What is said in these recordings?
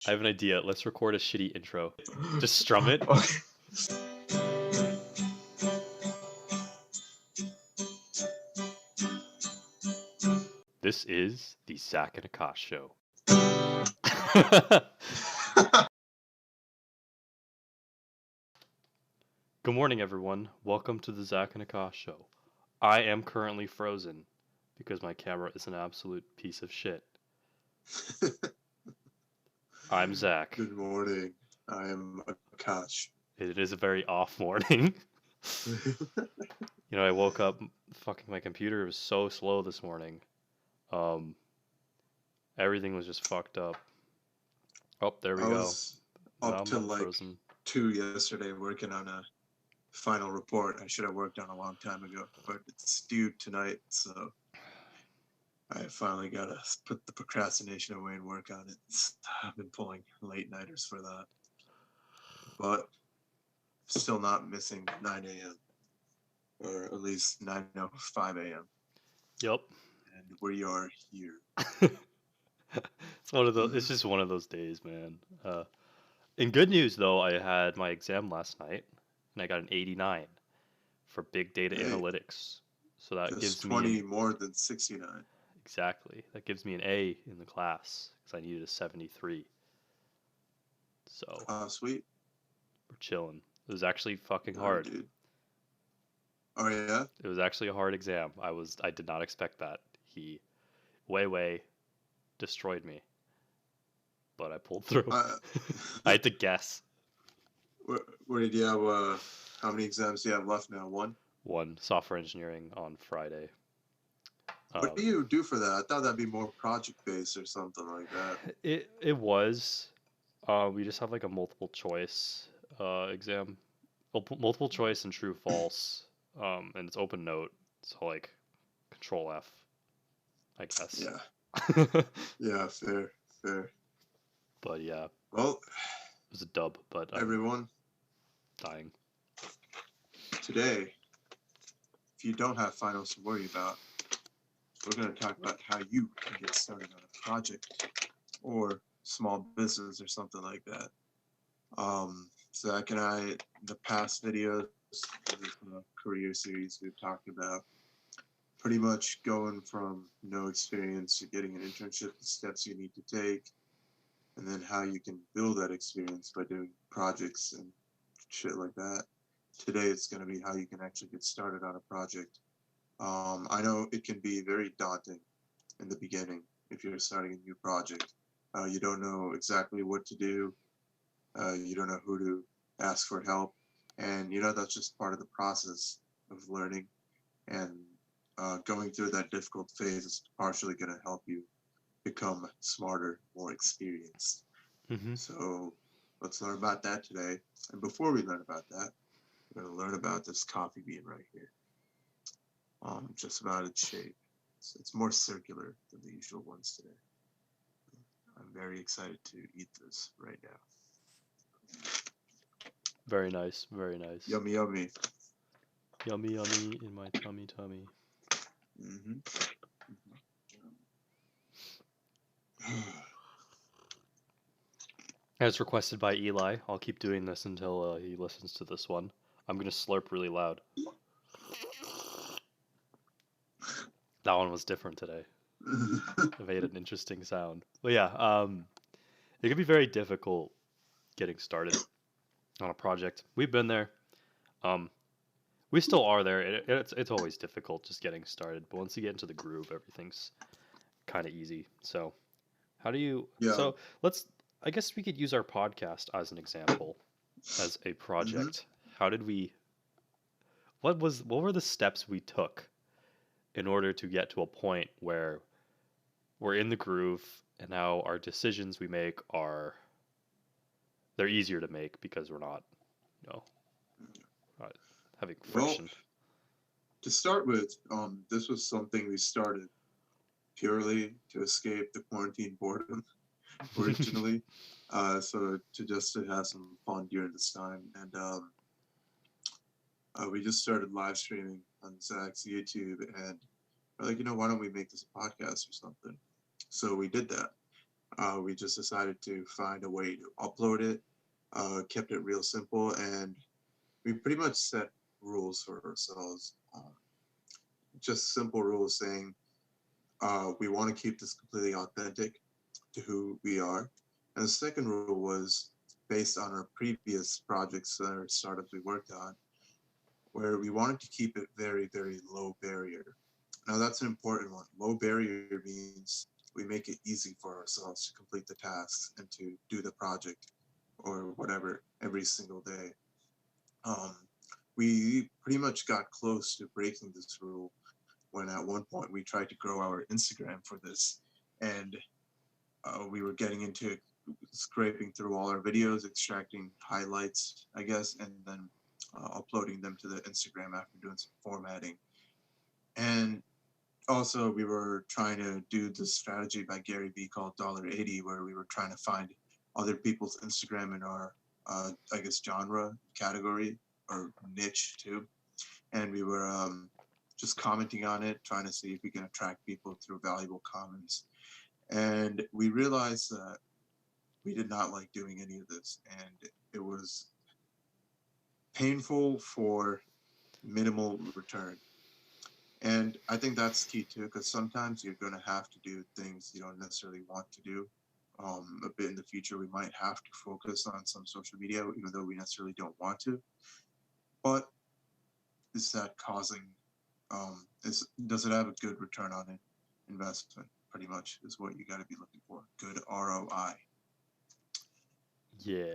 I have an idea. Let's record a shitty intro. Just strum it. Okay. This is the Zach and Aakash show. Good morning, everyone. Welcome to the Zach and Aakash show. I am currently frozen because my camera is an absolute piece of shit. I'm Zach. Good morning. I am Aakash. It is a very off morning. I woke up, fucking my computer was so slow this morning. Everything was just fucked up. Oh, there we I go. was Now up I'm till like frozen. 2 yesterday working on a final report I should have worked on a long time ago, but it's due tonight, so I finally got to put the procrastination away and work on it. I've been pulling late nighters for that, but still not missing 9 a.m. or at least 9:05 a.m. Yep. And we are here. It's just one of those days, man. In good news, though, I had my exam last night, and I got an 89 for big data Hey, analytics. So that just gives 20 me more than 69. exactly. That gives me an A in the class because I needed a 73. So Sweet. we're chilling. It was actually fucking Oh, hard. dude. Oh yeah. It was actually a hard exam. I did not expect that. He way destroyed me, but I pulled through. I had to guess. What did you have? How many exams do you have left now? One software engineering on Friday. What do you do for that? I thought that'd be more project based or something like that. It was. We just have like a multiple choice exam. Multiple choice and true false. And it's open note. So like control F, I guess. Yeah. Yeah, fair. But yeah. Well, it was a dub, but everyone, dying. Today, if you don't have finals to worry about, we're going to talk about how you can get started on a project or small business or something like that. Zach and I, in the past videos, the career series, we've talked about pretty much going from no experience to getting an internship, the steps you need to take, and then how you can build that experience by doing projects and shit like that. Today, it's going to be how you can actually get started on a project. I know it can be very daunting in the beginning if you're starting a new project. You don't know exactly what to do. You don't know who to ask for help. And, that's just part of the process of learning. And going through that difficult phase is partially going to help you become smarter, more experienced. Mm-hmm. So let's learn about that today. And before we learn about that, we're going to learn about this coffee bean right here. Just about its shape. It's more circular than the usual ones today. I'm very excited to eat this right now. Very nice. Very nice. Yummy. Yummy in my tummy. Mm-hmm. As requested by Eli, I'll keep doing this until he listens to this one. I'm gonna slurp really loud. That one was different today. It made an interesting sound. But yeah, it can be very difficult getting started on a project. We've been there. We still are there. It's always difficult just getting started, but once you get into the groove, everything's kind of easy. So, how do you? Yeah. So I guess we could use our podcast as an example, as a project. Mm-hmm. How did we? What were the steps we took in order to get to a point where we're in the groove and now our decisions we make they're easier to make because we're not, not having friction. Well, to start with, this was something we started purely to escape the quarantine boredom originally. So to have some fun during this time. And we just started live streaming on Zach's YouTube, and we're like, why don't we make this a podcast or something? So we did that. We just decided to find a way to upload it, kept it real simple, and we pretty much set rules for ourselves. Just simple rules saying we want to keep this completely authentic to who we are. And the second rule was based on our previous projects or startups we worked on, where we wanted to keep it very, very low barrier. Now, that's an important one. Low barrier means we make it easy for ourselves to complete the tasks and to do the project or whatever every single day. Um, we pretty much got close to breaking this rule when at one point we tried to grow our Instagram for this. And we were getting into scraping through all our videos, extracting highlights, I guess, and then uploading them to the Instagram after doing some formatting. And also, we were trying to do this strategy by Gary Vee called $80, where we were trying to find other people's Instagram in our, I guess, genre category or niche too. And we were just commenting on it, trying to see if we can attract people through valuable comments. And we realized that we did not like doing any of this, and it was painful for minimal return. And I think that's key too, because sometimes you're going to have to do things you don't necessarily want to do. A bit in the future, we might have to focus on some social media, even though we necessarily don't want to. But is that causing? Does it have a good return on it investment? Pretty much is what you got to be looking for. Good ROI. Yeah.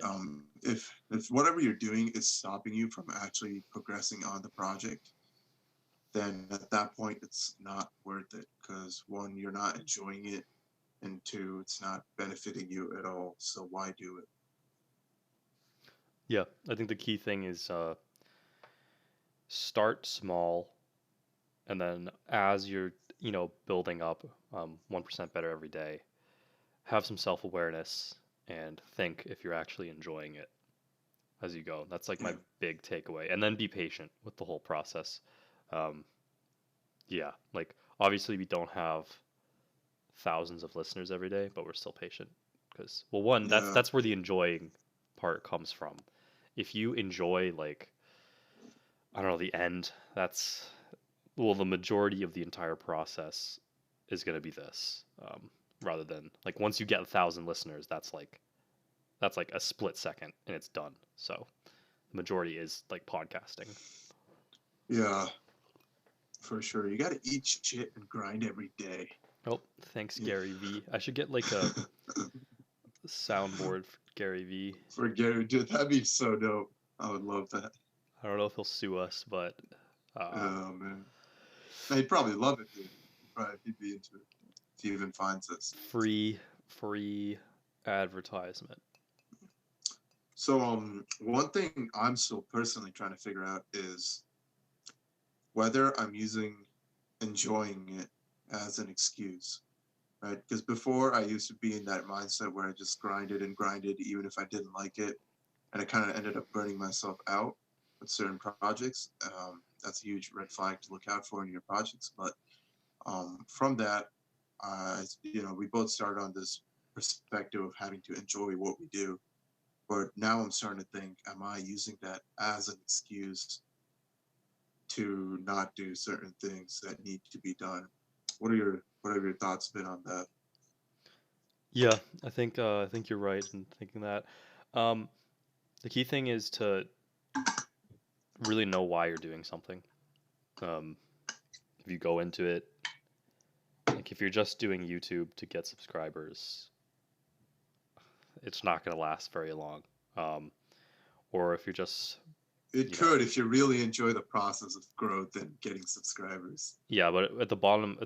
If whatever you're doing is stopping you from actually progressing on the project, then at that point it's not worth it because one, you're not enjoying it, and two, it's not benefiting you at all. So why do it? Yeah. I think the key thing is start small, and then as you're, building up 1% better every day, have some self awareness and think if you're actually enjoying it as you go. That's like my Yeah, big takeaway. And then be patient with the whole process. Um, yeah, like obviously we don't have thousands of listeners every day, but we're still patient because, well, one, that's yeah, that's where the enjoying part comes from. If you enjoy, like, I don't know, the end, that's, well, the majority of the entire process is going to be this, rather than like once you get 1,000 listeners, that's like a split second and it's done. So the majority is like podcasting. yeah, for sure. You got to eat shit and grind every day. Oh, thanks, Yeah. Gary V. I should get like a soundboard for Gary V. For Gary, dude, that'd be so dope. I would love that. I don't know if he'll sue us, but uh, Oh man, he'd probably love it, dude. He'd be into it if he even finds this. free advertisement. So, one thing I'm still personally trying to figure out is whether I'm using enjoying it as an excuse, right? Because before I used to be in that mindset where I just grinded and grinded, even if I didn't like it, and I kind of ended up burning myself out with certain projects. That's a huge red flag to look out for in your projects. But from that, we both started on this perspective of having to enjoy what we do. But now I'm starting to think, am I using that as an excuse to not do certain things that need to be done? What have your thoughts been on that? Yeah, I think you're right in thinking that. Um, the key thing is to really know why you're doing something. Um, if you go into it, like if you're just doing YouTube to get subscribers, it's not going to last very long. Um, or if you're just, It you know, could if you really enjoy the process of growth and getting subscribers. yeah, but at the bottom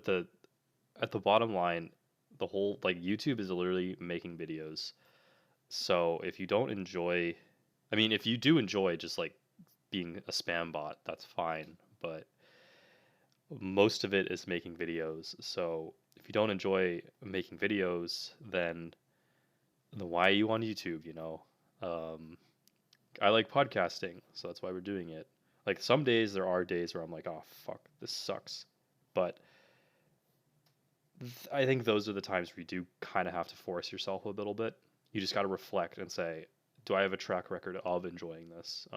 line, the whole like YouTube is literally making videos. So if you don't enjoy, I mean, if you do enjoy just like being a spam bot, that's fine. But most of it is making videos. So if you don't enjoy making videos, then why are you on YouTube? Um, I like podcasting, so that's why we're doing it. Like some days there are days where I'm like, oh fuck, this sucks. But I think those are the times where you do kind of have to force yourself a little bit. You just got to reflect and say, do I have a track record of enjoying this?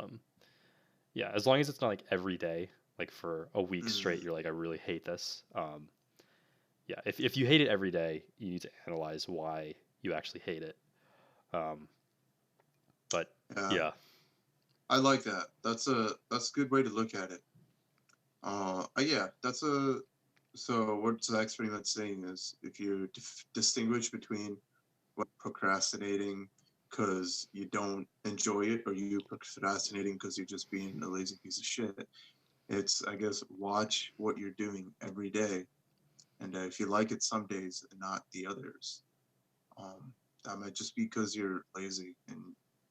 Yeah, as long as it's not like every day, like for a week straight, Mm, you're like, I really hate this. Yeah, if you hate it every day, you need to analyze why you actually hate it. Um, but yeah, yeah, I like that. That's a good way to look at it. Yeah, that's a so what Zach's pretty much saying is if you distinguish between what procrastinating because you don't enjoy it or you procrastinating because you're just being a lazy piece of shit, it's I guess watch what you're doing every day, and if you like it some days and not the others, um, that might just be because you're lazy and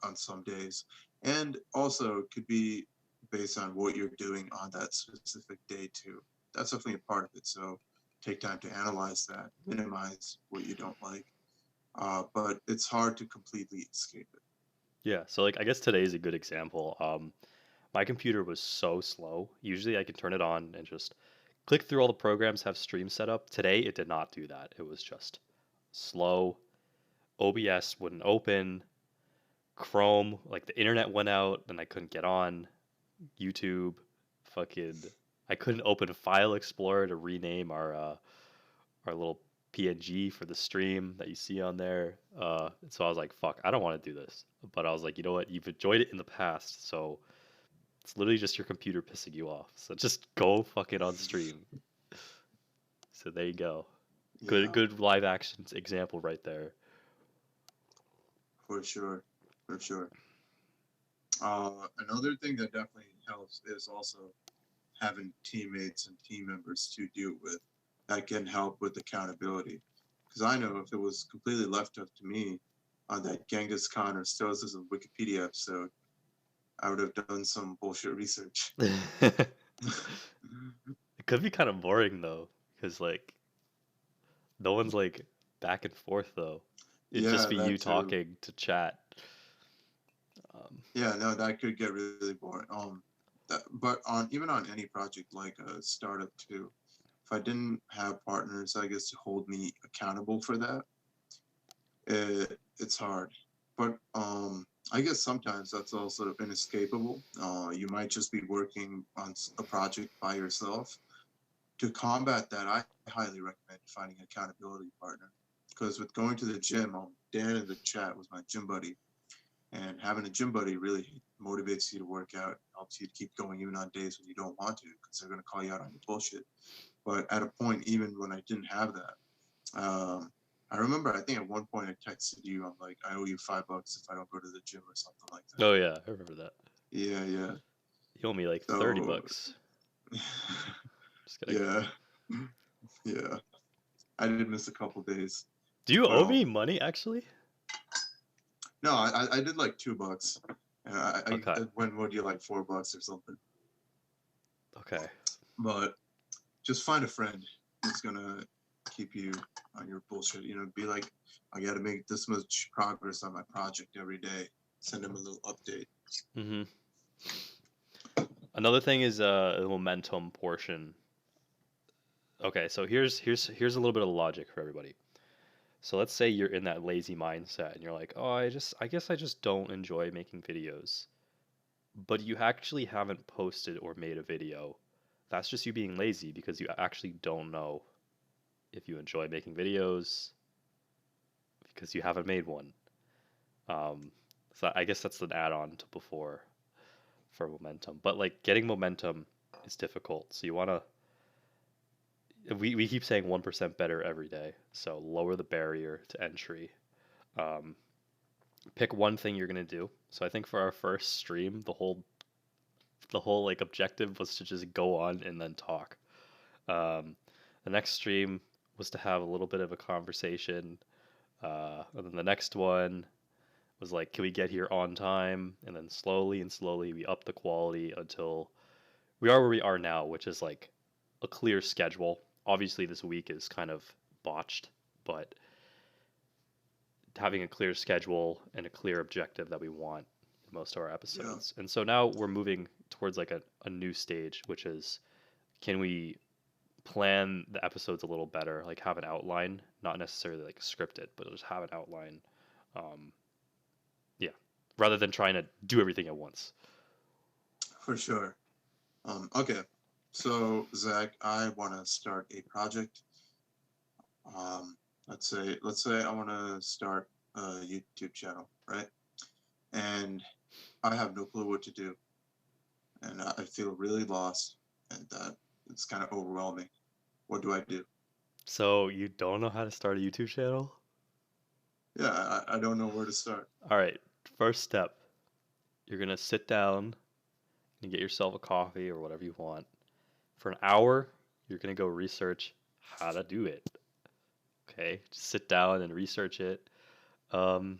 on some days, and also it could be based on what you're doing on that specific day too. That's definitely a part of it. So take time to analyze that, minimize what you don't like, but it's hard to completely escape it. yeah. So like, I guess today is a good example. My computer was so slow. Usually, I can turn it on and just click through all the programs, have stream set up. Today, it did not do that. It was just slow. OBS wouldn't open. Chrome, like the internet went out, and I couldn't get on. YouTube, fucking, I couldn't open File Explorer to rename our little PNG for the stream that you see on there. So I was like, fuck, I don't want to do this. But I was like, you know what? You've enjoyed it in the past, so it's literally just your computer pissing you off. So just go fucking on stream. So there you go. Yeah, Good live action example right there. for sure, for sure. Another thing that definitely helps is also having teammates and team members to deal with that can help with accountability. Because I know if it was completely left up to me on that Genghis Khan or Stoicism Wikipedia episode, I would have done some bullshit research. It could be kind of boring though, because like no one's like back and forth though. It'd just Yeah, be you that too. talking to chat. Um, Yeah, no, that could get really boring. But on even on any project like a startup too, if I didn't have partners, I guess to hold me accountable for that, it's hard. But I guess sometimes that's also inescapable. You might just be working on a project by yourself. To combat that, I highly recommend finding an accountability partner. Because with going to the gym, Dan in the chat was my gym buddy, and having a gym buddy really motivates you to work out, helps you to keep going even on days when you don't want to, because they're going to call you out on your bullshit. But at a point, even when I didn't have that, I remember I think at one point I texted you, I'm like, I owe you $5 if I don't go to the gym or something like that. oh yeah, I remember that. Yeah, yeah. You owe me like 30 So, bucks. Just kidding. yeah, yeah. I did miss a couple days, Do you but owe me money actually? no, I did like $2. Okay. I went, what do you like, $4 or something? Okay. But just find a friend that's gonna keep you on your bullshit. You know, be like, I got to make this much progress on my project every day. Send them a little update. Mm-hmm. Another thing is the momentum portion. Okay, so here's a little bit of logic for everybody. So let's say you're in that lazy mindset and you're like, "Oh, I guess I just don't enjoy making videos." But you actually haven't posted or made a video. That's just you being lazy because you actually don't know if you enjoy making videos because you haven't made one. Um, so I guess that's an add-on to before for momentum. But like getting momentum is difficult. So you want to we keep saying 1% better every day. So lower the barrier to entry. Um, pick one thing you're gonna do. So I think for our first stream, the whole like objective was to just go on and then talk. Um, the next stream was to have a little bit of a conversation. And then the next one was like, can we get here on time? And then slowly and slowly we up the quality until we are where we are now, which is like a clear schedule. Obviously, this week is kind of botched, but having a clear schedule and a clear objective that we want in most of our Yeah. episodes. And so now we're moving towards like a new stage, which is can we plan the episodes a little better, like have an outline, not necessarily like scripted, but just have an outline. Um, yeah, rather than trying to do everything at once. For sure. Okay. So Zach, I want to start a project. Um, let's say I want to start a YouTube channel, right? And I have no clue what to do, and I feel really lost, and that it's kind of overwhelming. What do I do? So you don't know how to start a YouTube channel? Yeah, I don't know where to start. All right, first step, you're gonna sit down and get yourself a coffee or whatever you want. For an hour, you're gonna go research how to do it. Okay, just sit down and research it. Um,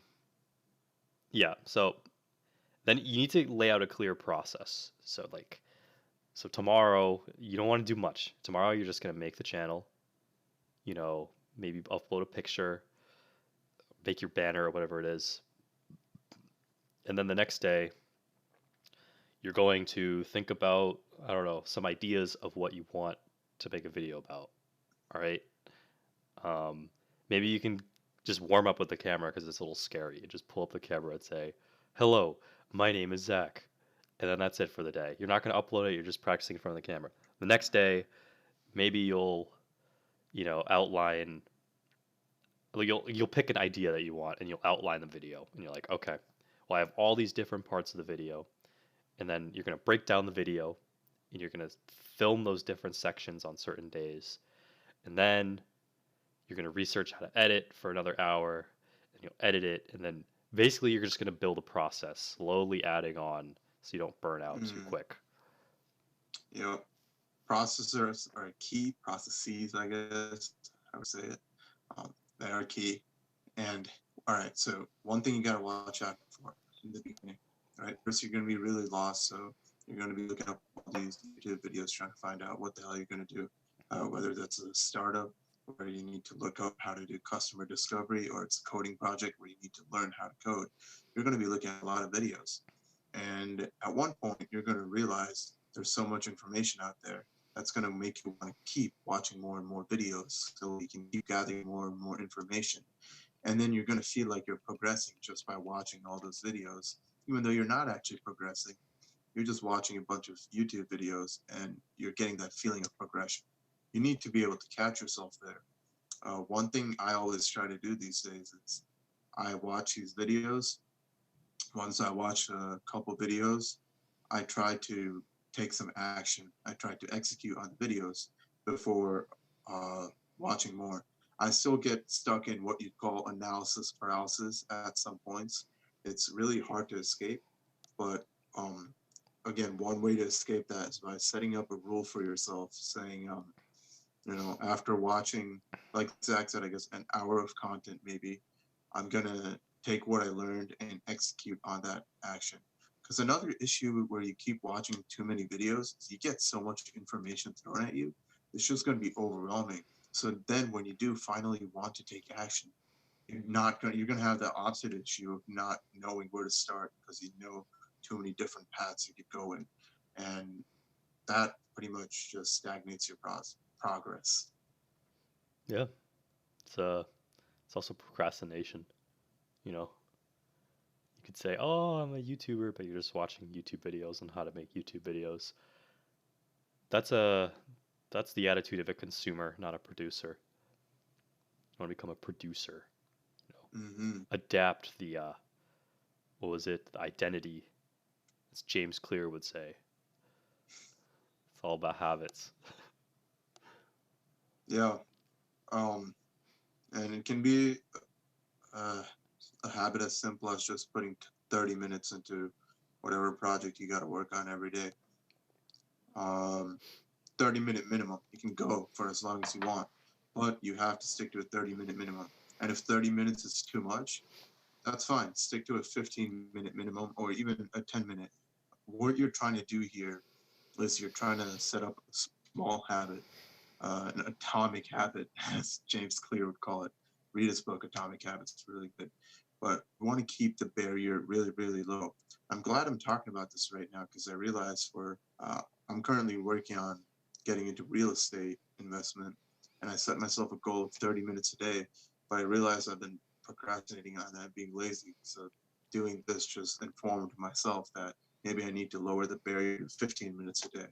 yeah, so then you need to lay out a clear process. So tomorrow you don't want to do much. Tomorrow you're just gonna make the channel. You know, maybe upload a picture, make your banner or whatever it is, and then the next day you're going to think about, I don't know, some ideas of what you want to make a video about. All right. Um, Maybe you can just warm up with the camera because it's a little scary. You just pull up the camera and say, "Hello, my name is Zach," and then that's it for the day. You're not going to upload it. You're just practicing in front of the camera. The next day, maybe you'll, outline. You'll pick an idea that you want and you'll outline the video. And you're like, okay, well, I have all these different parts of the video, and then you're going to break down the video and you're going to film those different sections on certain days, and then you're going to research how to edit for another hour, and you'll edit it, and then basically you're just going to build a process, slowly adding on so you don't burn out too Mm, quick. you know, processors are key. Processes, I guess I would say it. They are key. And all right, so one thing you got to watch out for in the beginning, right? First, you're going to be really lost, so you're going to be looking up all these YouTube videos trying to find out what the hell you're going to do. Whether that's a startup where you need to look up how to do customer discovery, or it's a coding project where you need to learn how to code. You're going to be looking at a lot of videos, and at one point, you're going to realize there's so much information out there that's going to make you want to keep watching more and more videos so you can keep gathering more and more information. And then you're going to feel like you're progressing just by watching all those videos, even though you're not actually progressing. You're just watching a bunch of YouTube videos and you're getting that feeling of progression. You need to be able to catch yourself there. One thing I always try to do these days is I watch these videos. Once I watch a couple videos, I try to take some action. I try to execute on the videos before uh, watching more. I still get stuck in what you'd call analysis paralysis at some points. It's really hard to escape, but um, again, one way to escape that is by setting up a rule for yourself, saying, after watching, like Zach said, I guess an hour of content, maybe I'm gonna take what I learned and execute on that action. Because another issue where you keep watching too many videos is you get so much information thrown at you, it's just going to be overwhelming. So then when you do finally want to take action, you're going to have the opposite issue of not knowing where to start because you know too many different paths you could go in. And that pretty much just stagnates your progress. Yeah, it's also procrastination. You know, you could say, "Oh, I'm a YouTuber," but you're just watching YouTube videos on how to make YouTube videos. That's a that's the attitude of a consumer, not a producer. You want to become a producer. You know, Hmm. adapt the what was it? The identity, as James Clear would say. It's all about habits. Yeah. Um, and it can be uh, a habit as simple as just putting 30 minutes into whatever project you got to work on every day. Um, 30-minute minimum. You can go for as long as you want, but you have to stick to a 30-minute minimum. And if 30 minutes is too much, that's fine. Stick to a 15-minute minimum or even a 10-minute. What you're trying to do here is you're trying to set up a small habit, an atomic habit, as James Clear would call it. Read his book, Atomic Habits. It's really good. But we want to keep the barrier really, really low. I'm glad I'm talking about this right now because I realize I'm currently working on getting into real estate, investment, and I set myself a goal of 30 minutes a day, but I realized I've been procrastinating on that, being lazy. So doing this just informed myself that maybe I need to lower the barrier to 15 minutes a day.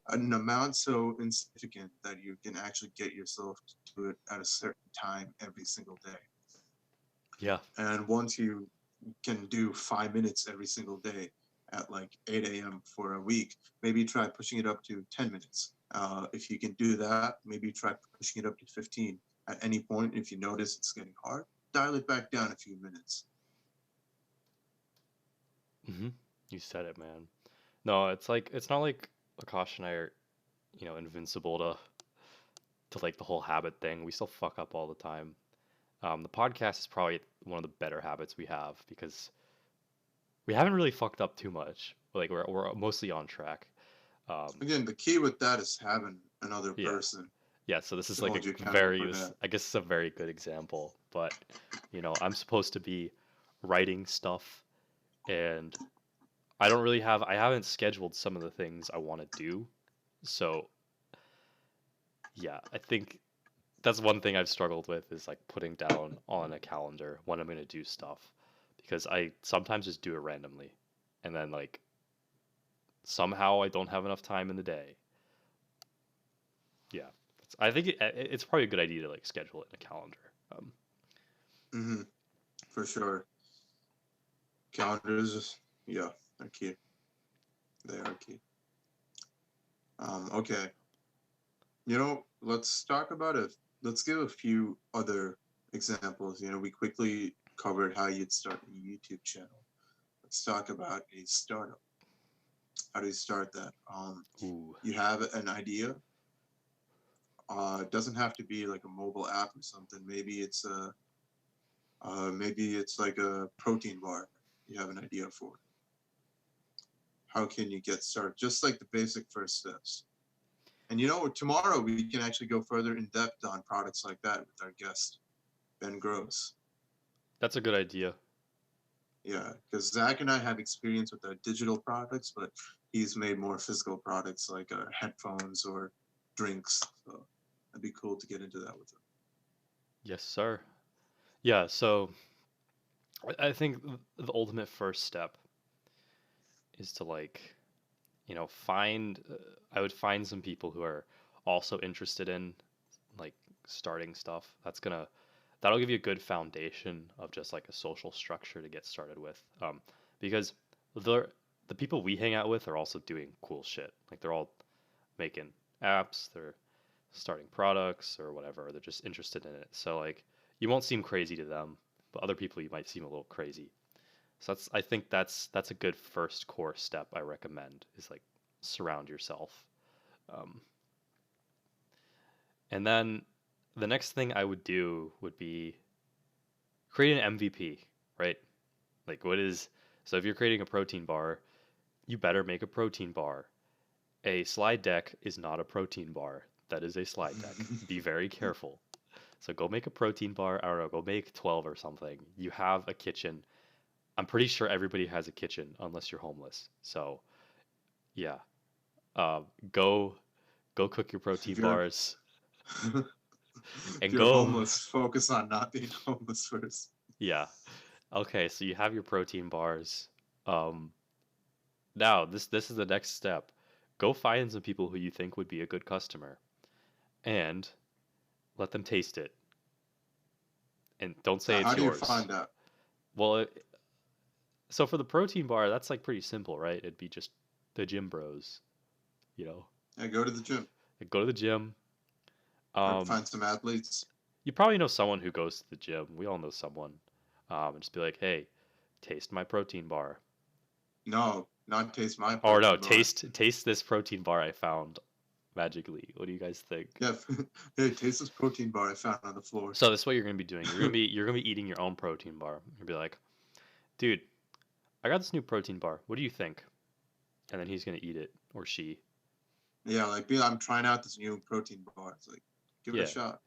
An amount so insignificant that you can actually get yourself to do it at a certain time every single day. Yeah. And once you can do 5 minutes every single day at like 8 a.m. for a week, maybe try pushing it up to 10 minutes. If you can do that, maybe try pushing it up to 15. At any point, if you notice it's getting hard, dial it back down a few minutes. Mm-hmm. You said it, man. No, it's not like Akash and I are, invincible to like the whole habit thing. We still fuck up all the time. The podcast is probably one of the better habits we have because we haven't really fucked up too much. Like we're mostly on track. Um, Again, the key with that is having another yeah, person yeah. So this is to like a hold you accountable very, for that. I guess it's a very good example. But I'm supposed to be writing stuff, and I haven't scheduled some of the things I want to do. So yeah, I think that's one thing I've struggled with is like putting down on a calendar when I'm gonna do stuff because I sometimes just do it randomly, and then like somehow I don't have enough time in the day. Yeah, I think it's probably a good idea to like schedule it in a calendar. Um, Hmm. For sure. Calendars, yeah, are key. They are key. Okay. Let's talk about it. Let's give a few other examples. We quickly covered how you'd start a YouTube channel. Let's talk about a startup. How do you start that? ooh, You have an idea. It doesn't have to be like a mobile app or something. Maybe it's like a protein bar. You have an idea for. How can you get started? Just like the basic first steps. And tomorrow we can actually go further in depth on products like that with our guest, Ben Gross. that's a good idea. Yeah, because Zach and I have experience with our digital products, but he's made more physical products like headphones or drinks. So that'd be cool to get into that with him. Yes, sir. Yeah, so I think the ultimate first step is to like find I would find some people who are also interested in like starting stuff. That'll give you a good foundation of just like a social structure to get started with. Because the the people we hang out with are also doing cool shit. Like they're all making apps, they're starting products or whatever. They're just interested in it. So like you won't seem crazy to them, but other people you might seem a little crazy. So I think that's a good first core step I recommend is like surround yourself. Um, and then the next thing I would do would be create an MVP, right? Like what is so if you're creating a protein bar, you better make a protein bar. A slide deck is not a protein bar. That is a slide deck. Be very careful. So go make a protein bar. I don't know, go make 12 or something. You have a kitchen. I'm pretty sure everybody has a kitchen unless you're homeless. So yeah, uh, go go cook your protein if you're bars if and you're go. homeless, focus on not being homeless first. Yeah. Okay, so you have your protein bars. Um, Now this is the next step. Go find some people who you think would be a good customer and let them taste it. And don't say How it's do you yours. find out? Well, so for the protein bar, that's like pretty simple, right? It'd be just the gym bros, you know. Yeah, go to the gym Like, go to the gym. or Um, find some athletes. you probably know someone who goes to the gym. We all know someone. And just be like, hey, taste my protein bar. No, not taste my Or no, protein bar. taste this protein bar I found magically. What do you guys think? Yeah, hey, taste this protein bar I found on the floor. So this is what you're gonna be doing. You're gonna be eating your own protein bar. You'll be like, dude, I got this new protein bar. What do you think? And then he's gonna eat it or she. Yeah, like I'm trying out this new protein bar. It's like, give it a Yeah. shot.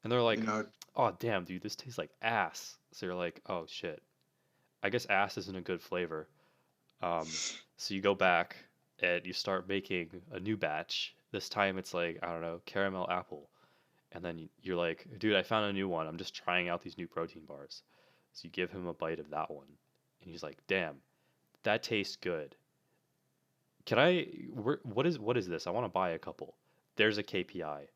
And they're You like, know, oh damn, dude, this tastes like ass. So you're like, oh shit. I guess ass isn't a good flavor. Um, so you go back and you start making a new batch, This time it's like, I don't know, caramel apple. And then you're like, dude, I found a new one. I'm just trying out these new protein bars. So you give him a bite of that one. And he's like, damn, that tastes good. Can I, what is this? I want to buy a couple. There's a KPI.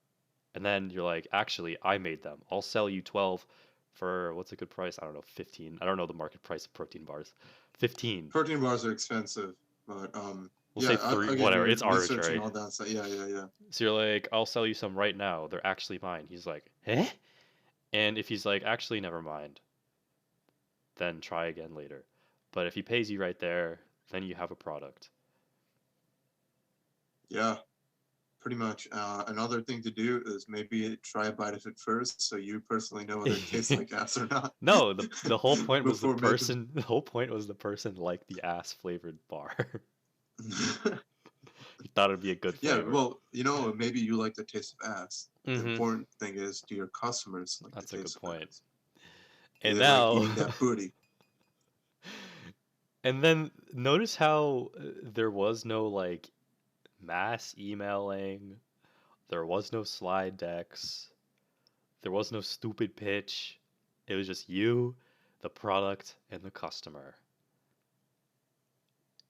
And then you're like, actually, I made them. I'll sell you 12 for what's a good price? I don't know, 15. I don't know the market price of protein bars. 15. Protein bars are expensive, but We'll say yeah. three, Again, whatever. you're It's researching arbitrary. all that stuff. Yeah, yeah, yeah. So you're like, I'll sell you some right now. They're actually mine. He's like, eh? And if he's like, actually, never mind, then try again later. But if he pays you right there, then you have a product. Yeah, pretty much. Another thing to do is maybe try a bite of it first, so you personally know whether it tastes like ass or not. No, the whole point was Before making. the whole point was the person liked the ass flavored bar. He thought it'd be a good Yeah, flavor. well, maybe you like the taste of ass. The Mm-hmm. important thing is, do your customers like the That's a good taste of point. ass? Do And they like now, eating that booty? and then notice how there was no like mass emailing, there was no slide decks, there was no stupid pitch. It was just you, the product, and the customer.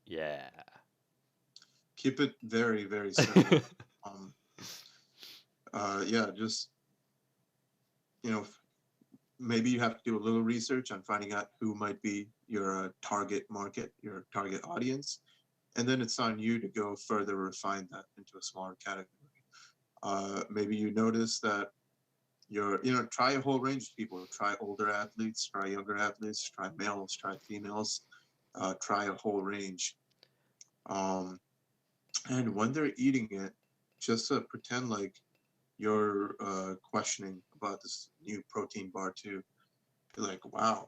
Yeah. Keep it very, very simple. Um, yeah, just maybe you have to do a little research on finding out who might be your target market, your target audience, and then it's on you to go further refine that into a smaller category. Maybe you notice that try a whole range of people. Try older athletes, try younger athletes, try males, try females, try a whole range. Um, and when they're eating it, just pretend like you're questioning about this new protein bar too. Be like, wow.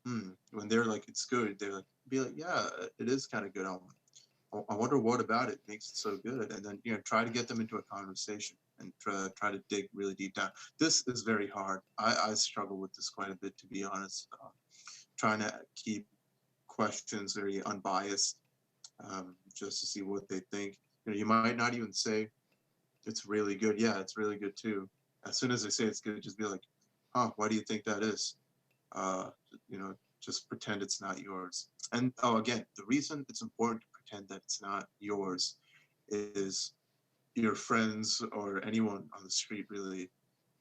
When they're like, it's good, they're like, be like, yeah, it is kind of good. I wonder what about it makes it so good, and then try to get them into a conversation and try to dig really deep down. This is very hard. I struggle with this quite a bit, to be honest. Trying to keep questions very unbiased, just to see what they think. You might not even say it's really good. Yeah, it's really good too. As soon as they say it's good, just be like, huh, why do you think that is? Uh, just pretend it's not yours. And again, the reason it's important to pretend that it's not yours is your friends or anyone on the street, really,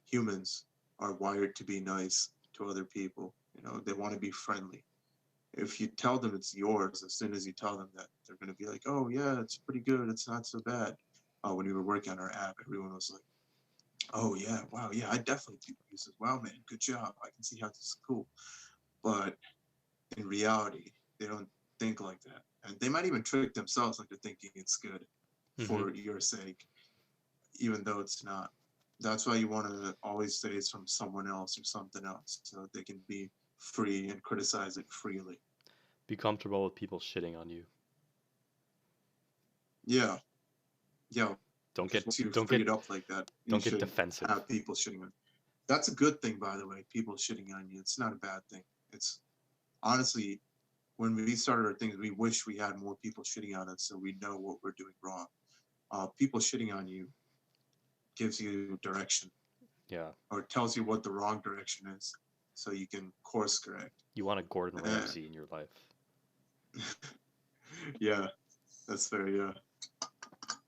humans are wired to be nice to other people. They want to be friendly. If you tell them it's yours, as soon as you tell them that, they're going to be like, oh, yeah, it's pretty good. It's not so bad. When we were working on our app, everyone was like, oh, yeah, wow, yeah, I definitely do use it. Wow, man, good job. I can see how this is cool. But in reality, they don't think like that. And they might even trick themselves into thinking it's good Mm-hmm. for your sake, even though it's not. That's why you want to always say it's from someone else or something else so they can be free and criticize it freely. Be comfortable with people shitting on you. Yeah. Yeah. Don't get Once you don't free get it up like that, you don't get should defensive. have people shitting on. That's a good thing, by the way. People shitting on you. It's not a bad thing. It's honestly, when we started our things, we wish we had more people shitting on us so we know what we're doing wrong. People shitting on you gives you direction Yeah. or tells you what the wrong direction is so you can course correct. You want a Gordon Eh, Ramsay in your life. yeah, that's fair. Yeah.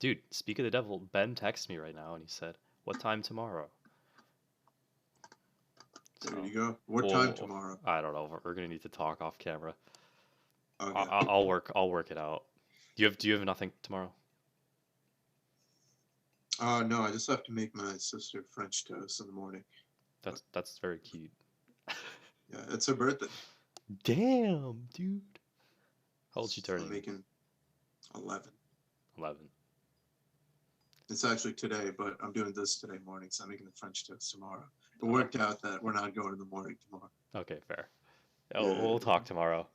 Dude, speak of the devil, Ben texted me right now and he said, "What time tomorrow?" There So, you go. What time well, tomorrow? I don't know. We're gonna need to talk off camera. Okay. I'll work it out. Do you have nothing tomorrow? No, I just have to make my sister French toast in the morning. That's very cute. Yeah, it's her birthday. Damn, dude. How old she So I'm turning? making 11. 11. It's actually today, but I'm doing this today morning, so I'm making the French toast tomorrow. It Oh, worked out that we're not going in the morning tomorrow. okay, fair. Yeah. We'll talk tomorrow.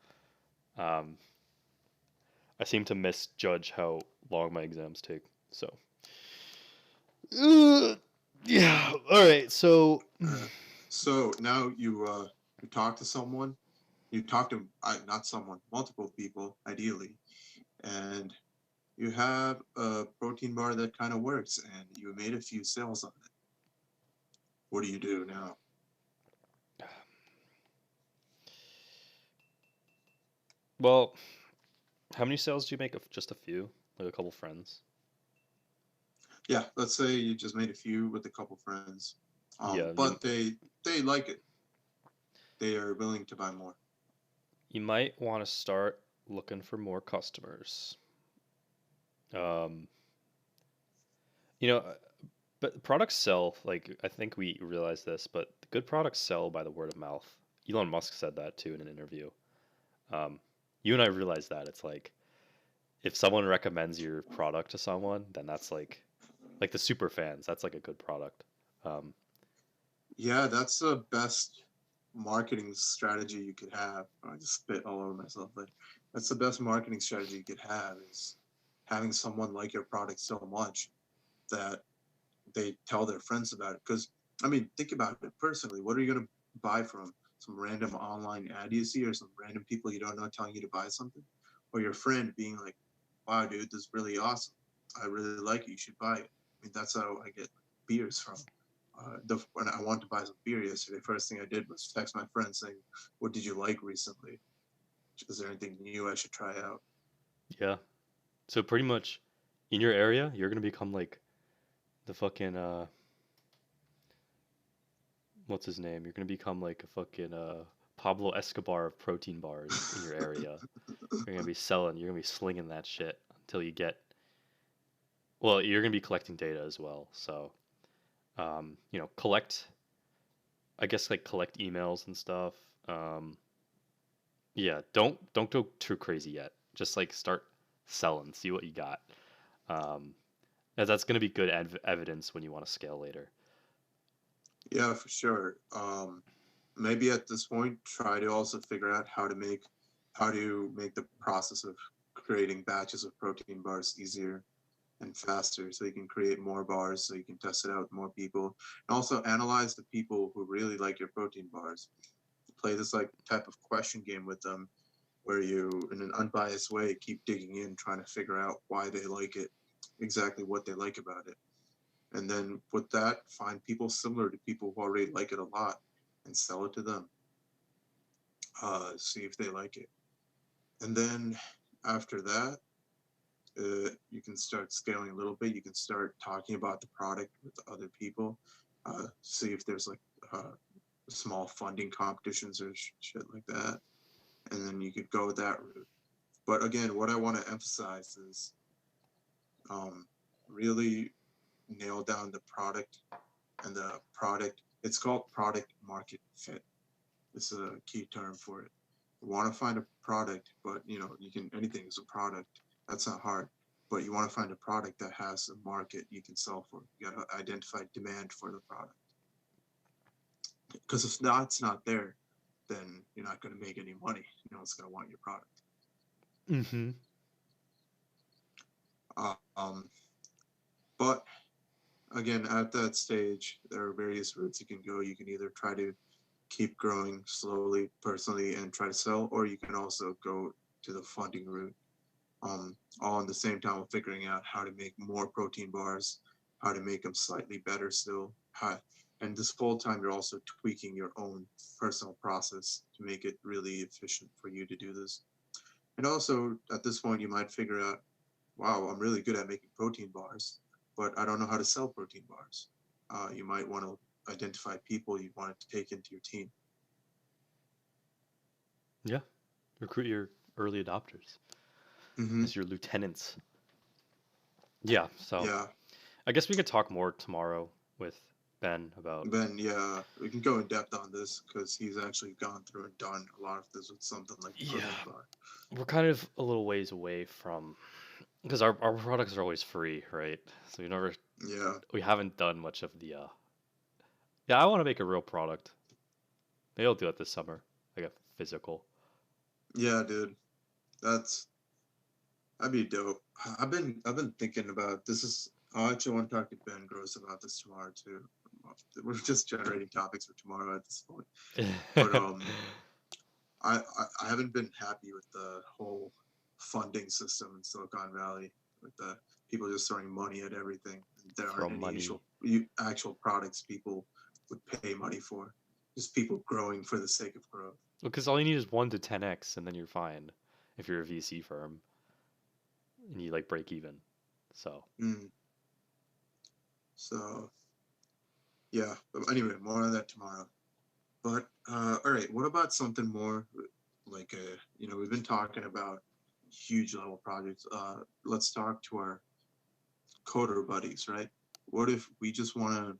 Um, I seem to misjudge how long my exams take. So, yeah. All right. So, So now you talk to someone. You talk to not someone, multiple people, ideally, and You have a protein bar that kind of works, and you made a few sales on it. What do you do now? Well, how many sales do you make of just a few? Like a couple friends? Yeah, let's say you just made a few with a couple friends, Yeah, but they like it. They are willing to buy more. you might want to start looking for more customers. Um, you know, but products sell, like, I think we realize this, but good products sell by the word of mouth. Elon Musk said that too in an interview. Um, you and I realize that it's like if someone recommends your product to someone, then that's like the super fans. That's like a good product. Um, Yeah, that's the best marketing strategy you could have. I just spit all over myself, but that's the best marketing strategy you could have is having someone like your product so much that they tell their friends about it. Because I mean, think about it personally. What are you gonna buy from some random online ad you see, or some random people you don't know telling you to buy something, or your friend being like, "Wow, dude, this is really awesome. I really like it. You should buy it." I mean, that's how I get beers from. When I wanted to buy some beer yesterday, first thing I did was text my friend saying, "What did you like recently? Is there anything new I should try out?" yeah. So pretty much in your area, you're gonna become like the fucking what's his name? You're gonna become like a fucking Pablo Escobar of protein bars in your area. You're gonna be selling. You're gonna be slinging that shit until you get. Well, you're gonna be collecting data as well. So, collect. I guess like collect emails and stuff. Um, yeah, don't go too crazy yet. Just like start selling. See what you got. Um, as that's gonna be good evidence when you want to scale later. Yeah, for sure. Maybe at this point, try to also figure out how to make the process of creating batches of protein bars easier and faster, so you can create more bars, so you can test it out with more people, and also analyze the people who really like your protein bars. Play this like type of question game with them, where you, in an unbiased way, keep digging in, trying to figure out why they like it, exactly what they like about it, and then with that, find people similar to people who already like it a lot and sell it to them. See if they like it. And then after that, you can start scaling a little bit. You can start talking about the product with other people. See if there's like small funding competitions or shit like that. And then you could go that route. But again, what I want to emphasize is um, really nail down the product and the product. It's called product market fit. It's a key term for it. You want to find a product, but you can anything is a product. That's not hard. But you want to find a product that has a market you can sell for. You got to identify demand for the product. Because if that's not there, then you're not going to make any money. No one's going to want your product. Mm-hmm. Um, but again, at that stage, there are various routes you can go. You can either try to keep growing slowly personally and try to sell, or you can also go to the funding route, all in the same time of figuring out how to make more protein bars, how to make them slightly better still. And this whole time, you're also tweaking your own personal process to make it really efficient for you to do this. And also, at this point, you might figure out, wow, I'm really good at making protein bars, but I don't know how to sell protein bars. You might want to identify people you want to take into your team. Yeah, recruit your early adopters Hmm. as your lieutenants. Yeah, so Yeah. I guess we could talk more tomorrow with Ben about. Ben, yeah, we can go in depth on this because he's actually gone through and done a lot of this with something like a Yeah, protein bar. we're kind of a little ways away from because our products are always free, right? So Yeah, we haven't done much of the. Yeah, I want to make a real product. Maybe I'll do it this summer, like a physical. yeah, dude, that's that'd be dope. I've been thinking about this. Is I actually want to talk to Ben Gross about this tomorrow too. We're just generating topics for tomorrow at this point. But I haven't been happy with the whole funding system in Silicon Valley. with the people just throwing money at everything. There Throw aren't any money. actual products people would pay money for. Just people growing for the sake of growth. Because all you need is 1 to 10x, and then you're fine. If you're a VC firm and you like break even. So Mm. So yeah. But anyway, more on that tomorrow. But all right, what about something more like we've been talking about huge level projects. Let's talk to our coder buddies, right? What if we just want to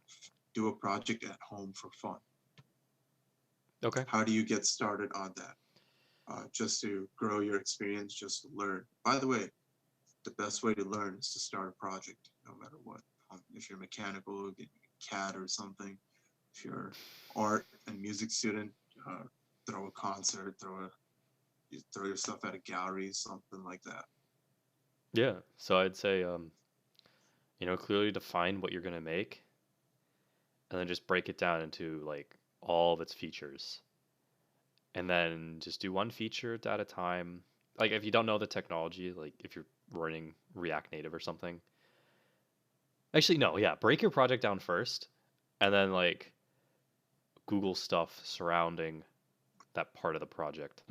do a project at home for fun? okay. How do you get started on that? Just to grow your experience, just to learn. By the way, the best way to learn is to start a project, no matter what. If you're mechanical, get CAD or something. If you're art and music student, uh, throw a concert, you throw your stuff at a gallery, something like that. Yeah. So I'd say clearly define what you're gonna make, and then just break it down into like all of its features, and then just do one feature at a time. Like if you don't know the technology, like if you're running React Native or something. Actually, no, yeah, break your project down first, and then like Google stuff surrounding that part of the project,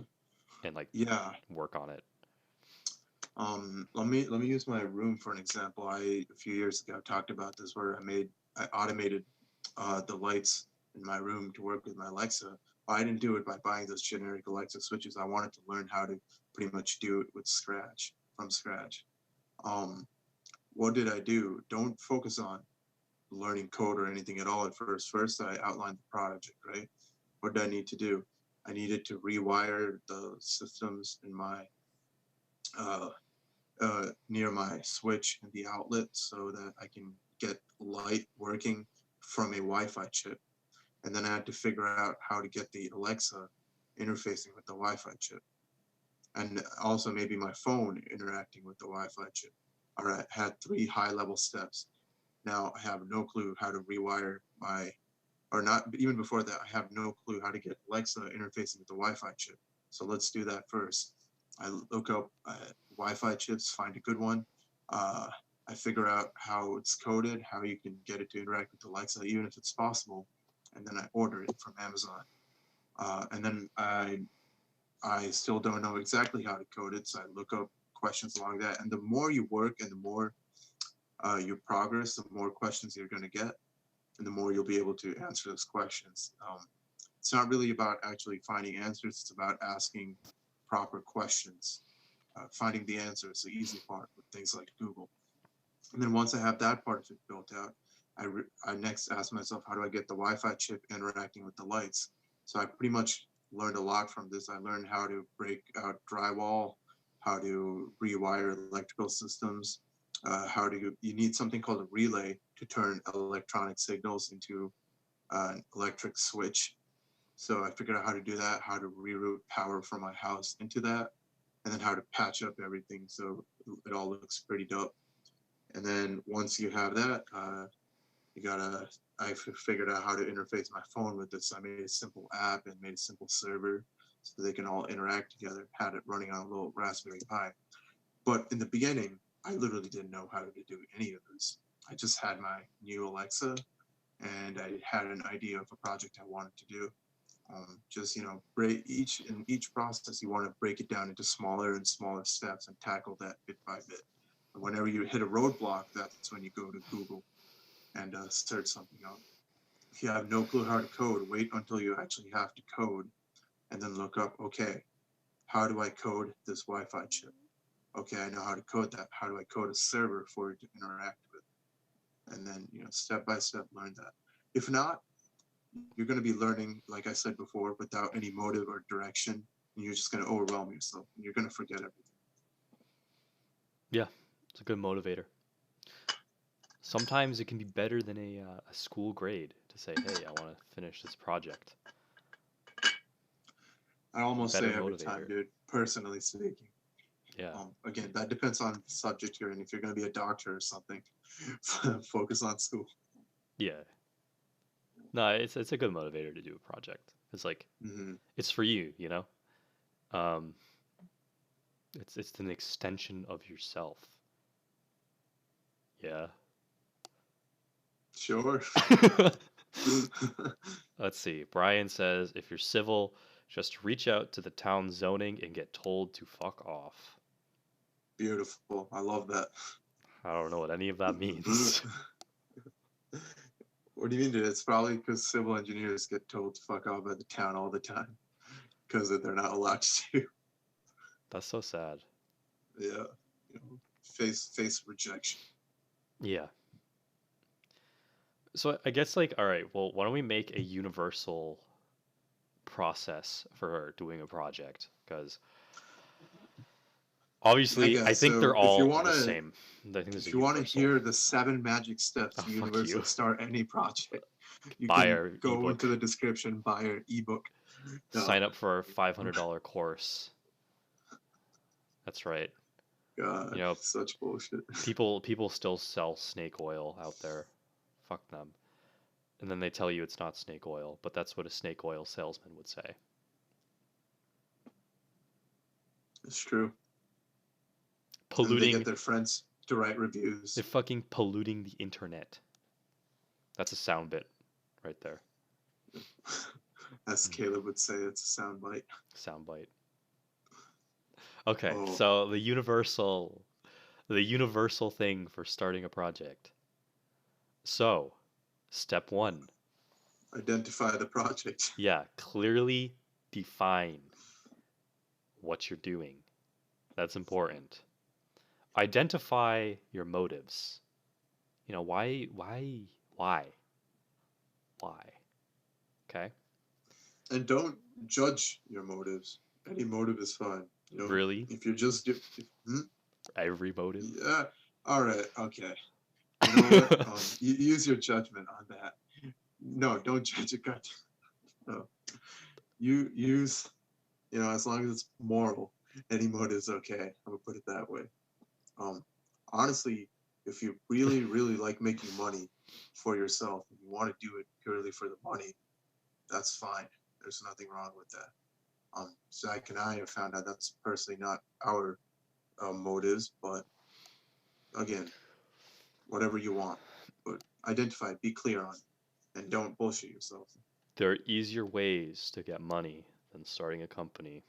and like Yeah. work on it. Let me use my room for an example. A few years ago talked about this where I automated the lights in my room to work with my Alexa. I didn't do it by buying those generic Alexa switches. I wanted to learn how to pretty much do it with from scratch. Um, what did I do? Don't focus on learning code or anything at all at first. First, I outlined the project, right? What did I need to do? I needed to rewire the systems in my uh, near my switch and the outlet so that I can get light working from a Wi-Fi chip. And then I had to figure out how to get the Alexa interfacing with the Wi-Fi chip. And also maybe my phone interacting with the Wi-Fi chip. All right, had 3 high-level steps. Now I have no clue how to rewire or not even before that, I have no clue how to get Alexa interfacing with the Wi-Fi chip. So let's do that first. I look up Wi-Fi chips, find a good one. Uh, I figure out how it's coded, how you can get it to interact with Alexa, even if it's possible, and then I order it from Amazon. And then I still don't know exactly how to code it, so I look up questions along that. And the more you work and the more you progress, the more questions you're going to get, and the more you'll be able to answer those questions. It's not really about actually finding answers, it's about asking proper questions. Finding the answer is the easy part with things like Google. And then once I have that part of it built out, I next ask myself, how do I get the Wi-Fi chip interacting with the lights? So I pretty much learned a lot from this. I learned how to break out drywall, how to rewire electrical systems, you need something called a relay to turn electronic signals into an electric switch. So I figured out how to do that, how to reroute power from my house into that, and then how to patch up everything so it all looks pretty dope. And then once you have that, you gotta. I figured out how to interface my phone with this. I made a simple app and made a simple server so they can all interact together. Had it running on a little Raspberry Pi. But in the beginning, I literally didn't know how to do any of this. I just had my new Alexa, and I had an idea of a project I wanted to do. Just break each process. You want to break it down into smaller and smaller steps and tackle that bit by bit. And whenever you hit a roadblock, that's when you go to Google and search something out. If you have no clue how to code, wait until you actually have to code, and then look up. Okay, how do I code this Wi-Fi chip? Okay, I know how to code that. How do I code a server for it to interact with? And then step by step learn that. If not, you're going to be learning, like I said before, without any motive or direction, and you're just going to overwhelm yourself and you're going to forget everything. Yeah, it's a good motivator. Sometimes it can be better than a school grade to say, hey, I want to finish this project. I almost Better say every time, motivator. dude, personally speaking. Yeah. Again, that depends on the subject you're in. If you're going to be a doctor or something, focus on school. Yeah. No, it's a good motivator to do a project. It's like Mm-hmm. it's for you, you know? Um it's an extension of yourself. Yeah. Sure. Let's see. Brian says if you're civil, just reach out to the town zoning and get told to fuck off. Beautiful. I love that. I don't know what any of that means. What do you mean, dude? It's probably because civil engineers get told to fuck off by the town all the time because they're not allowed to. That's so sad. Yeah. You know, face rejection. Yeah. So I guess like, all right, well, why don't we make a universal process for doing a project? Because I obviously, I guess think they're so. If you all want the to, same. I think there's a if you want to universal. hear the 7 magic steps Oh, to fuck you. universally start any project, you Buy can our go into ebook. the description, buy our ebook. Sign up for our $500 course. That's right. You God, know, such bullshit. people still sell snake oil out there. Fuck them. And then they tell you it's not snake oil, but that's what a snake oil salesman would say. It's true. And they get Polluting, their friends to write reviews. they're fucking polluting the internet. That's a sound bit right there. As Caleb would say, it's a soundbite. Soundbite. Okay, Oh, so the universal thing for starting a project. So, step 1. identify the project. Yeah, clearly define what you're doing. That's important. Identify your motives. You know, why? Okay? And don't judge your motives. Any motive is fine. You know, Really? if you're just Every motive? yeah, all right, okay. You know what? Use your judgment on that. No, don't judge a gut. No, you use, you know, as long as it's moral, any motive is okay. I'm gonna put it that way. Um, honestly, if you really, really like making money for yourself and you want to do it purely for the money, that's fine. There's nothing wrong with that. Zach and I have found out that's personally not our motives, but again, whatever you want, but identify, be clear on, it, and don't bullshit yourself. There are easier ways to get money than starting a company.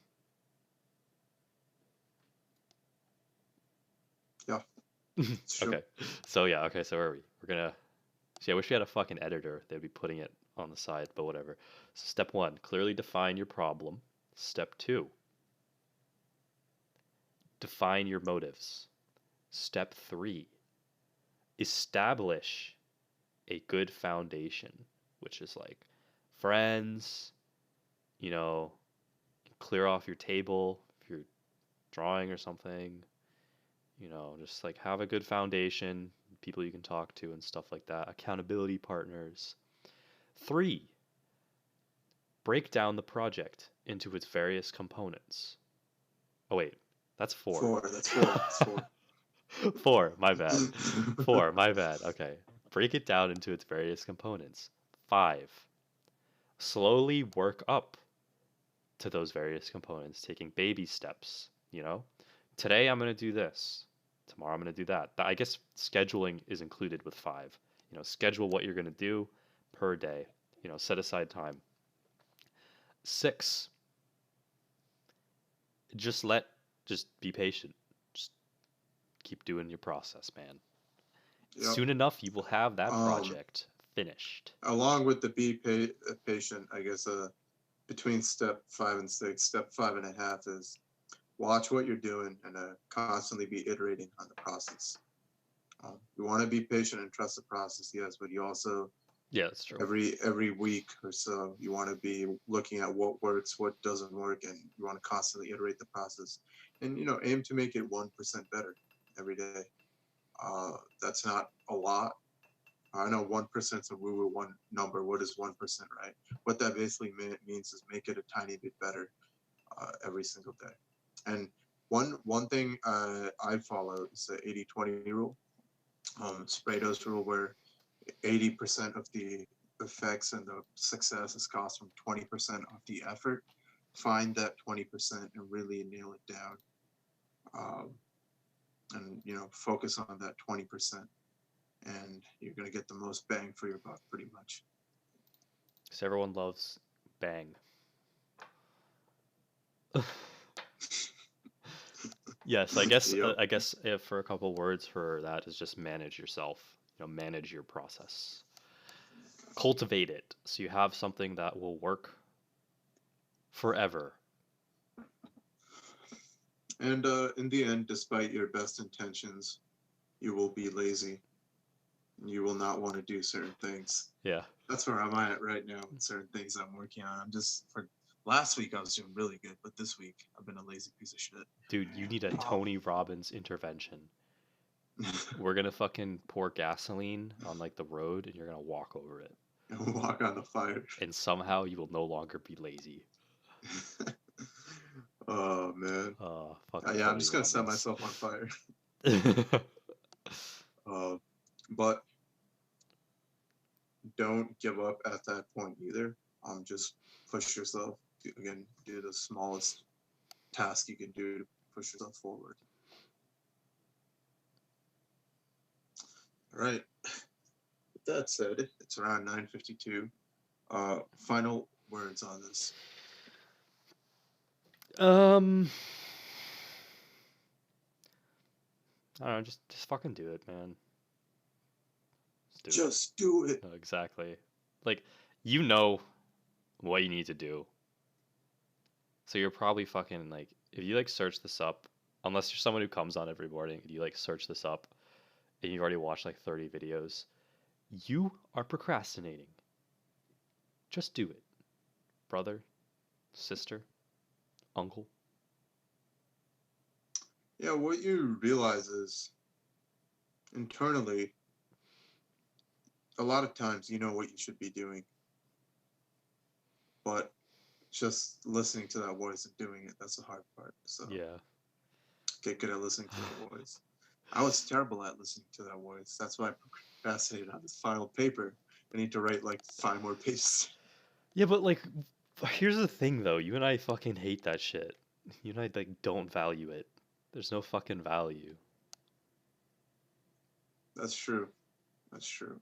Yeah, it's true. Okay. So yeah, okay, so where are we? We're gonna see I wish we had a fucking editor. They'd be putting it on the side, but whatever. So step 1, clearly define your problem. Step 2, define your motives. Step 3, establish a good foundation, which is like friends, you know, clear off your table if you're drawing or something, just like have a good foundation, people you can talk to and stuff like that, accountability partners. 3, break down the project into its various components. Oh, wait, that's 4. 4. That's 4. That's 4. 4, my bad. 4, my bad. Okay. Break it down into its various components. 5, slowly work up to those various components, taking baby steps. Today I'm going to do this. Tomorrow I'm going to do that. I guess scheduling is included with 5. Schedule what you're going to do per day. Set aside time. 6, just be patient. Just keep doing your process, man. Yep. Soon enough, you will have that Um, project finished. Along with the be patient, I guess between step 5 and 6, step 5.5 is watch what you're doing and constantly be iterating on the process. You want to be patient and trust the process, yes, but you also Yeah, that's true. every week or so you want to be looking at what works, what doesn't work, and you want to constantly iterate the process, and aim to make it 1% better every day. That's not a lot. I know 1% is a woo-woo one number. What is 1%, right? What that basically means is make it a tiny bit better every single day. And one thing I follow is the 80-20 rule, Spraydo's rule, where 80% of the effects and the success is cost from 20% of the effort. Find that 20% and really nail it down, and focus on that 20%. and you're gonna get the most bang for your buck, pretty much. Because everyone loves bang. Yes, Yep. I guess if for a couple words for that is just manage yourself. Manage your process. Cultivate it so you have something that will work forever. And in the end, despite your best intentions, you will be lazy. You will not want to do certain things. Yeah. That's where I'm at right now with certain things I'm working on. I'm just for last week I was doing really good, but this week I've been a lazy piece of shit. Dude, you need a Um, Tony Robbins intervention. We're gonna fucking pour gasoline on like the road and you're gonna walk over it. walk on the fire. And somehow you will no longer be lazy. Oh man. Fucking Yeah, I'm Tony just gonna set Robbins. myself on fire. Uh, but don't give up at that point either. Just push yourself. Again, do the smallest task you can do to push yourself forward. All right. With that said, it's around 9:52. Final words on this. um, I don't know. Just fucking do it, man. Just do it. No, exactly. Like, you know what you need to do. So you're probably fucking like, if you like search this up, unless you're someone who comes on every morning and you like search this up and you've already watched like 30 videos, you are procrastinating. Just do it, brother, sister, uncle. Yeah, what you realize is internally, a lot of times you know what you should be doing, but just listening to that voice and doing it, that's the hard part. So Yeah. get good at listening to that voice. I was terrible at listening to that voice. That's why I procrastinated on this final paper. I need to write like 5 more pages. Yeah, but like, here's the thing though. You and I fucking hate that shit. You and I like don't value it. There's no fucking value. That's true. That's true.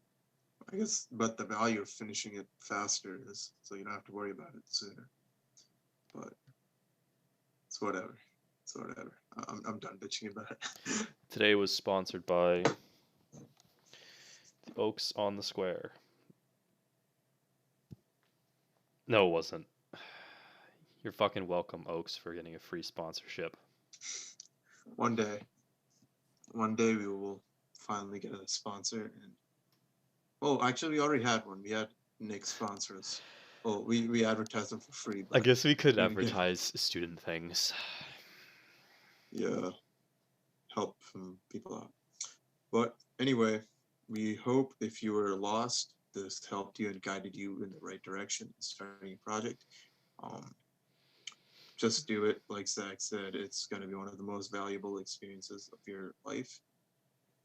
I guess, but the value of finishing it faster is so you don't have to worry about it sooner. But it's whatever. It's whatever. I'm done bitching about it. Today was sponsored by the Oaks on the Square. No, it wasn't. You're fucking welcome, Oaks, for getting a free sponsorship. One day, one day we will finally get a sponsor. And oh, actually, we already had one. We had Nick sponsor us. Well, we advertised them for free. I But guess we could we didn't get, advertise student things. yeah, help people out. But anyway, we hope if you were lost, this helped you and guided you in the right direction in starting a project. Um, just do it. Like Zach said, it's going to be one of the most valuable experiences of your life,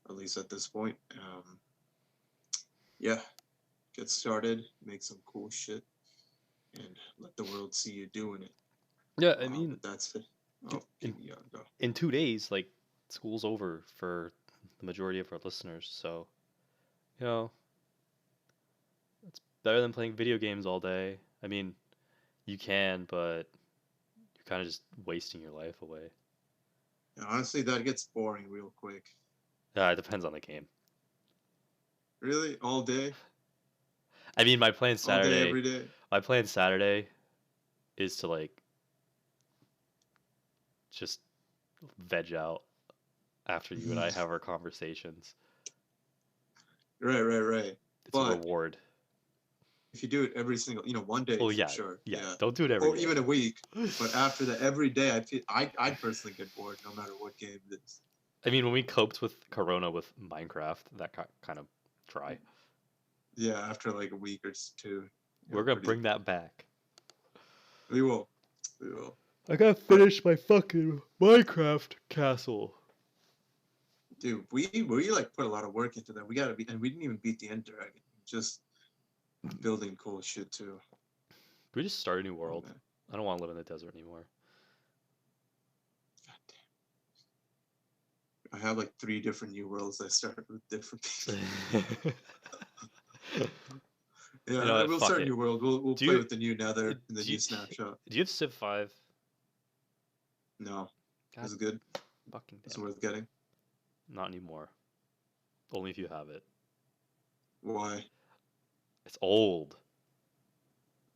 at least at this point. Yeah, get started, make some cool shit, and let the world see you doing it. Yeah, I mean, But that's it. Oh, in, yeah, go. in 2 days, like, school's over for the majority of our listeners, so, you know, it's better than playing video games all day. I mean, you can, but you're kind of just wasting your life away. Yeah, honestly, that gets boring real quick. It depends on the game. Really, all day, I mean, all day, every day. my plan Saturday is to like just veg out after you and I have our conversations. Right, right, right. It's a But reward. if you do it every single, one day Oh for yeah, sure. yeah. Yeah. Don't do it every Or day. even a week. But after that, every day, I'd personally get bored no matter what game it is. I mean, when we coped with Corona with Minecraft, that got kind of dry. Yeah, after like a week or two. We're gonna bring that back. We will. We will. I gotta finish my fucking Minecraft castle. Dude, we like put a lot of work into that. We gotta be, and we didn't even beat the end dragon. Just building cool shit too. We just start a new world. Man. I don't want to live in the desert anymore. God I have like 3 different new worlds I started with different people. You Yeah, know I what? will Fuck start a it. new world. We'll Do play you with the new nether in the do new you, snapshot. do you have Civ 5? No. God Is it good? fucking Is damn it it. worth getting? Not anymore. Only if you have it. Why? It's old.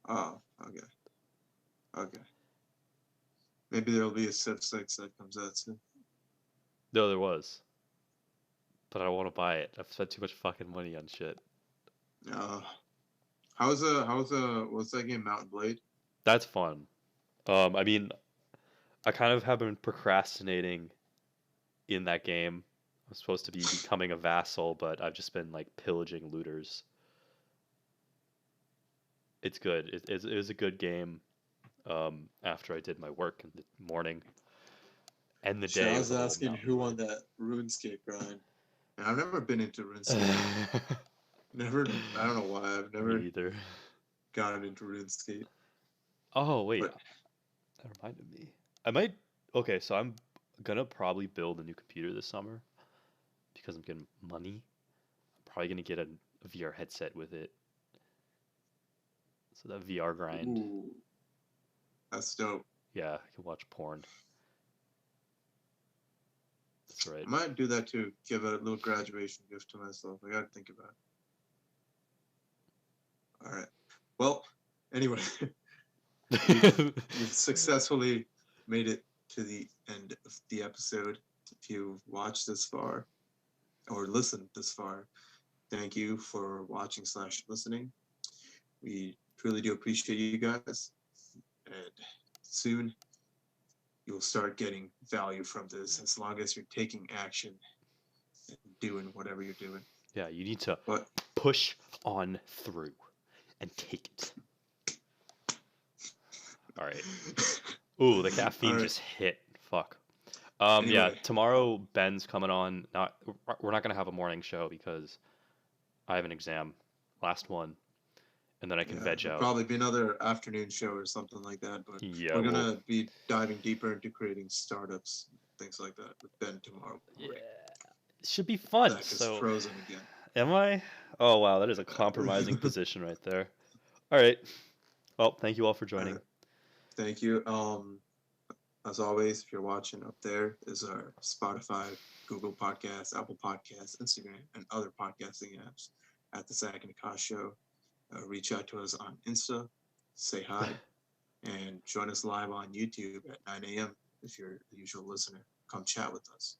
Oh, okay. Okay. Maybe there'll be a Civ 6 that comes out soon. No, there was. But I don't want to buy it. I've spent too much fucking money on shit. Uh, what's that game, Mountain Blade? That's fun. I mean, I kind of have been procrastinating in that game. I'm supposed to be becoming a vassal, but I've just been like pillaging looters. It's good. It was a good game. After I did my work in the morning, and the Shit, I day with was a little asking Mountain who Blade. won that RuneScape grind. And I've never been into RuneScape. Never, I don't know why. I've Me never either. gotten into RuneScape. Oh wait, But that reminded me. I might. Okay, so I'm gonna probably build a new computer this summer because I'm getting money. I'm probably gonna get a VR headset with it. So that VR grind. ooh, that's dope. Yeah, I can watch porn. That's right. I might do that too. Give a little graduation gift to myself. I gotta think about it. All right. Well, anyway, we've successfully made it to the end of the episode. If you've watched this far or listened this far, thank you for watching / listening. We truly do appreciate you guys. And soon you'll start getting value from this as long as you're taking action and doing whatever you're doing. Yeah, you need to But push on through and take it. All right. Ooh, the caffeine all right. just hit. Fuck. Yeah, Anyway, tomorrow Ben's coming on. Not we're not gonna have a morning show because I have an exam, last one, and then I can yeah, veg it'll out. probably be another afternoon show or something like that. But Yeah, we're well, gonna be diving deeper into creating startups, things like that, with Ben tomorrow yeah, morning. it should be fun. Zach is So, frozen again. am I? Oh wow, that is a compromising position right there. All right. Well, thank you all for All joining. right, thank you. As always, if you're watching, up there is our Spotify, Google Podcasts, Apple Podcasts, Instagram, and other podcasting apps at the Zach and Akash Show. Reach out to us on Insta, say hi, and join us live on YouTube at 9 a.m. if you're a usual listener. Come chat with us.